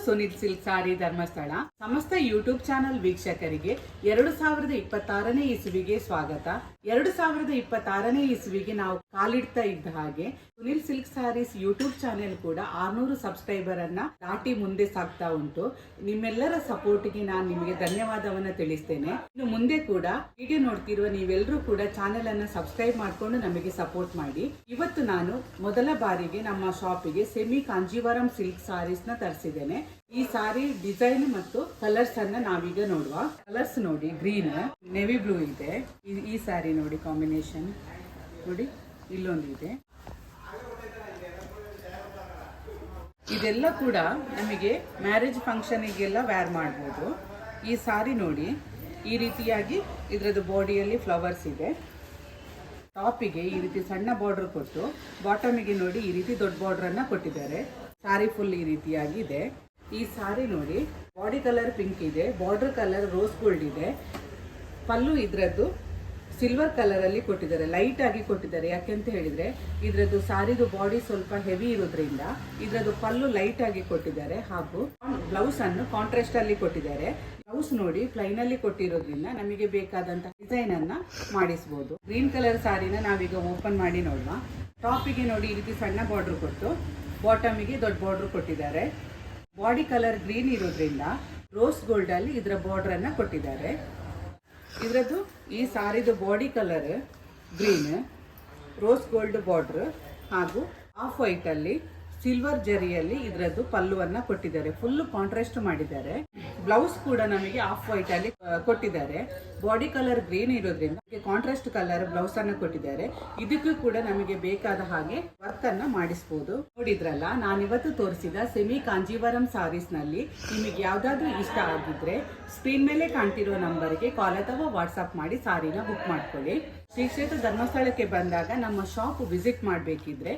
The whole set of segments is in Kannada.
ಸುನಿಲ್ ಸಿಲ್ಕ್ ಸಾರಿ ಧರ್ಮಸ್ಥಳ ಸಮಸ್ತ ಯೂಟ್ಯೂಬ್ ಚಾನೆಲ್ ವೀಕ್ಷಕರಿಗೆ 2026ನೇ ಇಸವಿಗೆ ಸ್ವಾಗತ. 2026ನೇ ಇಸವಿಗೆ ನಾವು ಕಾಲಿಡ್ತಾ ಇದ್ದ ಹಾಗೆ Sunil silk sarees YouTube channel ಕೂಡ 600 ಸಬ್ಸ್ಕ್ರೈಬರ್ ಅನ್ನ ದಾಟಿ ಮುಂದೆ ಸಾಗ್ತಾ ಉಂಟು. ನಿಮ್ಮೆಲ್ಲರ ಸಪೋರ್ಟ್ಗೆ ನಾನು ನಿಮಗೆ ಧನ್ಯವಾದವನ್ನ ತಿಳಿಸ್ತೇನೆ. ಇನ್ನು ಮುಂದೆ ಕೂಡ ವಿಡಿಯೋ ನೋಡ್ತಿರುವ ನೀವೆಲ್ಲರೂ ಕೂಡ ಚಾನೆಲ್ ಅನ್ನ ಸಬ್ಸ್ಕ್ರೈಬ್ ಮಾಡ್ಕೊಂಡು ನಮಗೆ ಸಪೋರ್ಟ್ ಮಾಡಿ. ಇವತ್ತು ನಾನು ಮೊದಲ ಬಾರಿಗೆ ನಮ್ಮ ಶಾಪಿಗೆ ಸೆಮಿ ಕಾಂಜೀವರಂ ಸಿಲ್ಕ್ ಸಾರೀಸ್ ನ ತರಿಸಿದ್ದೇನೆ. ಈ ಸಾರಿ ಡಿಸೈನ್ ಮತ್ತು ಕಲರ್ಸ್ ಅನ್ನ ನಾವೀಗ ನೋಡುವ. ಕಲರ್ಸ್ ನೋಡಿ, ಗ್ರೀನ್, ನೆವಿ ಬ್ಲೂ ಇದೆ. ಈ ಸಾರಿ ನೋಡಿ ಕಾಂಬಿನೇಷನ್ ನೋಡಿ, ಇಲ್ಲೊಂದು ಇದೆ. ಇದೆಲ್ಲ ಕೂಡ ನಮಗೆ ಮ್ಯಾರೇಜ್ ಫಂಕ್ಷನಿಗೆಲ್ಲ ವೇರ್ ಮಾಡ್ಬೋದು. ಈ ಸಾರಿ ನೋಡಿ, ಈ ರೀತಿಯಾಗಿ ಇದರದ್ದು ಬಾಡಿಯಲ್ಲಿ ಫ್ಲವರ್ಸ್ ಇದೆ. ಟಾಪಿಗೆ ಈ ರೀತಿ ಸಣ್ಣ ಬಾರ್ಡರ್ ಕೊಟ್ಟು ಬಾಟಮಿಗೆ ನೋಡಿ ಈ ರೀತಿ ದೊಡ್ಡ ಬಾರ್ಡರ್ ಅನ್ನ ಕೊಟ್ಟಿದ್ದಾರೆ. ಸಾರಿ ಫುಲ್ ಈ ರೀತಿಯಾಗಿ ಇದೆ. ಈ ಸಾರಿ ನೋಡಿ, ಬಾಡಿ ಕಲರ್ ಪಿಂಕ್ ಇದೆ, ಬಾರ್ಡರ್ ಕಲರ್ ರೋಸ್ ಗೋಲ್ಡ್ ಇದೆ. ಪಲ್ಲು ಇದರದ್ದು ಸಿಲ್ವರ್ ಕಲರ್ ಅಲ್ಲಿ ಕೊಟ್ಟಿದ್ದಾರೆ, ಲೈಟ್ ಆಗಿ ಕೊಟ್ಟಿದ್ದಾರೆ. ಯಾಕೆಂತ ಹೇಳಿದ್ರೆ ಇದರದ್ದು ಸಾರಿದು ಬಾಡಿ ಸ್ವಲ್ಪ ಹೆವಿ ಇರೋದ್ರಿಂದ ಇದರದ್ದು ಪಲ್ಲು ಲೈಟ್ ಆಗಿ ಕೊಟ್ಟಿದ್ದಾರೆ. ಹಾಗೂ ಬ್ಲೌಸ್ ಅನ್ನು ಕಾಂಟ್ರಾಸ್ಟ್ ಅಲ್ಲಿ ಕೊಟ್ಟಿದ್ದಾರೆ. ಬ್ಲೌಸ್ ನೋಡಿ ಪ್ಲೈನ್ ಅಲ್ಲಿ ಕೊಟ್ಟಿರೋದ್ರಿಂದ ನಮಗೆ ಬೇಕಾದಂತ ಡಿಸೈನ್ ಅನ್ನ ಮಾಡಿಸಬಹುದು. ಗ್ರೀನ್ ಕಲರ್ ಸಾರಿನ ನಾವೀಗ ಓಪನ್ ಮಾಡಿ ನೋಡುವ. ಟಾಪಿಗೆ ನೋಡಿ ಈ ರೀತಿ ಸಣ್ಣ ಬಾರ್ಡರ್ ಕೊಟ್ಟು ಬಾಟಮಿಗೆ ದೊಡ್ಡ ಬಾರ್ಡರ್ ಕೊಟ್ಟಿದ್ದಾರೆ. ಬಾಡಿ ಕಲರ್ ಗ್ರೀನ್ ಇರೋದ್ರಿಂದ ರೋಸ್ ಗೋಲ್ಡ್ ಅಲ್ಲಿ ಇದರ ಬಾರ್ಡರ್ ಅನ್ನ ಕೊಟ್ಟಿದ್ದಾರೆ. ಇದರದ್ದು ಈ ಸಾರಿದು body colour green, rose gold border ಹಾಗೂ ಆಫ್ ವೈಟ್ ಅಲ್ಲಿ ಸಿಲ್ವರ್ ಜರಿಯಲ್ಲಿ ಇದರದ್ದು ಪಲ್ಲುವನ್ನ ಕೊಟ್ಟಿದ್ದಾರೆ. ಫುಲ್ ಕಾಂಟ್ರಾಸ್ಟ್ ಮಾಡಿದ್ದಾರೆ. ಬ್ಲೌಸ್ ಕೂಡ ನಮಗೆ ಆಫ್ ವೈಟ್ ಅಲ್ಲಿ ಕೊಟ್ಟಿದ್ದಾರೆ. ಬಾಡಿ ಕಲರ್ ಗ್ರೀನ್ ಇರೋದ್ರಿಂದ ಕಾಂಟ್ರಾಸ್ಟ್ ಕಲರ್ ಬ್ಲೌಸ್ ಅನ್ನ ಕೊಟ್ಟಿದ್ದಾರೆ. ಇದಕ್ಕೂ ಕೂಡ ನಮಗೆ ಬೇಕಾದ ಹಾಗೆ ವರ್ಕ್ ಅನ್ನ ಮಾಡಿಸಬಹುದು. ನೋಡಿದ್ರಲ್ಲ, ನಾನಿವತ್ತು ತೋರಿಸಿದ ಸೆಮಿ ಕಾಂಜೀವರಂ ಸಾರೀಸ್ ನಲ್ಲಿ ನಿಮಗೆ ಯಾವ್ದಾದ್ರು ಇಷ್ಟ ಆಗಿದ್ರೆ ಸ್ಕ್ರೀನ್ ಮೇಲೆ ಕಾಣ್ತಿರೋ ನಂಬರ್ಗೆ ಕಾಲ್ ಅಥವಾ ವಾಟ್ಸ್ಆಪ್ ಮಾಡಿ ಸಾರಿನ ಬುಕ್ ಮಾಡ್ಕೊಳ್ಳಿ. ಶ್ರೀ ಕ್ಷೇತ್ರ ಧರ್ಮಸ್ಥಳಕ್ಕೆ ಬಂದಾಗ ನಮ್ಮ ಶಾಪ್ ವಿಸಿಟ್ ಮಾಡಬೇಕಿದ್ರೆ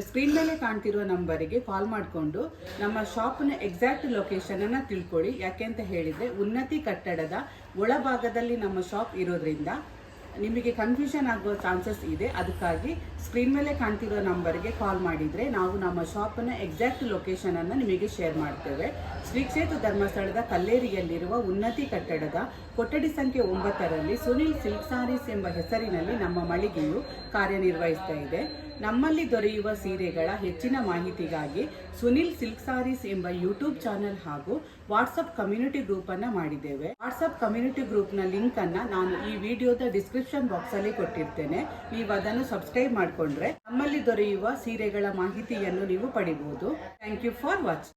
ಸ್ಕ್ರೀನ್ ಮೇಲೆ ಕಾಣ್ತಿರೋ ನಂಬರಿಗೆ ಕಾಲ್ ಮಾಡಿಕೊಂಡು ನಮ್ಮ ಶಾಪ್ನ ಎಕ್ಸಾಕ್ಟ್ ಲೊಕೇಶನ್ ಅನ್ನ ತಿಳ್ಕೊಳ್ಳಿ. ಯಾಕೆಂತ ಹೇಳಿದ್ರೆ ಉನ್ನತಿ ಕಟ್ಟಡದ ಒಳಭಾಗದಲ್ಲಿ ನಮ್ಮ ಶಾಪ್ ಇರೋದ್ರಿಂದ ನಿಮಗೆ ಕನ್ಫ್ಯೂಷನ್ ಆಗೋ ಚಾನ್ಸಸ್ ಇದೆ. ಅದಕ್ಕಾಗಿ ಸ್ಕ್ರೀನ್ ಮೇಲೆ ಕಾಣ್ತಿರೋ ನಂಬರ್ಗೆ ಕಾಲ್ ಮಾಡಿದರೆ ನಾವು ನಮ್ಮ ಶಾಪ್ನ ಎಕ್ಸಾಕ್ಟ್ ಲೊಕೇಶನ್ ಅನ್ನು ನಿಮಗೆ ಶೇರ್ ಮಾಡ್ತೇವೆ. ಶ್ರೀ ಕ್ಷೇತ್ರ ಧರ್ಮಸ್ಥಳದ ಕಲ್ಲೇರಿಯಲ್ಲಿರುವ ಉನ್ನತಿ ಕಟ್ಟಡದ ಕೊಠಡಿ ಸಂಖ್ಯೆ 9ರಲ್ಲಿ ಸುನಿಲ್ ಸಿಲ್ಕ್ ಸಾರೀಸ್ ಎಂಬ ಹೆಸರಿನಲ್ಲಿ ನಮ್ಮ ಮಳಿಗೆಯು ಕಾರ್ಯನಿರ್ವಹಿಸ್ತಾ ಇದೆ. ನಮ್ಮಲ್ಲಿ ದೊರೆಯುವ ಸೀರೆಗಳ ಹೆಚ್ಚಿನ ಮಾಹಿತಿಗಾಗಿ ಸುನಿಲ್ ಸಿಲ್ಕ್ ಸಾರೀಸ್ ಎಂಬ ಯೂಟ್ಯೂಬ್ ಚಾನೆಲ್ ಹಾಗೂ ವಾಟ್ಸಪ್ ಕಮ್ಯುನಿಟಿ ಗ್ರೂಪ್ ಅನ್ನ ಮಾಡಿದ್ದೇವೆ. ವಾಟ್ಸಪ್ ಕಮ್ಯುನಿಟಿ ಗ್ರೂಪ್ ನ ಲಿಂಕ್ ಅನ್ನ ನಾನು ಈ ವಿಡಿಯೋದ ಡಿಸ್ಕ್ರಿಪ್ಷನ್ ಬಾಕ್ಸ್ ಅಲ್ಲಿ ಕೊಟ್ಟಿರ್ತೇನೆ. ನೀವು ಅದನ್ನು ಸಬ್ಸ್ಕ್ರೈಬ್ ಮಾಡಿಕೊಂಡ್ರೆ ನಮ್ಮಲ್ಲಿ ದೊರೆಯುವ ಸೀರೆಗಳ ಮಾಹಿತಿಯನ್ನು ನೀವು ಪಡಿಬಹುದು. Thank you for watching.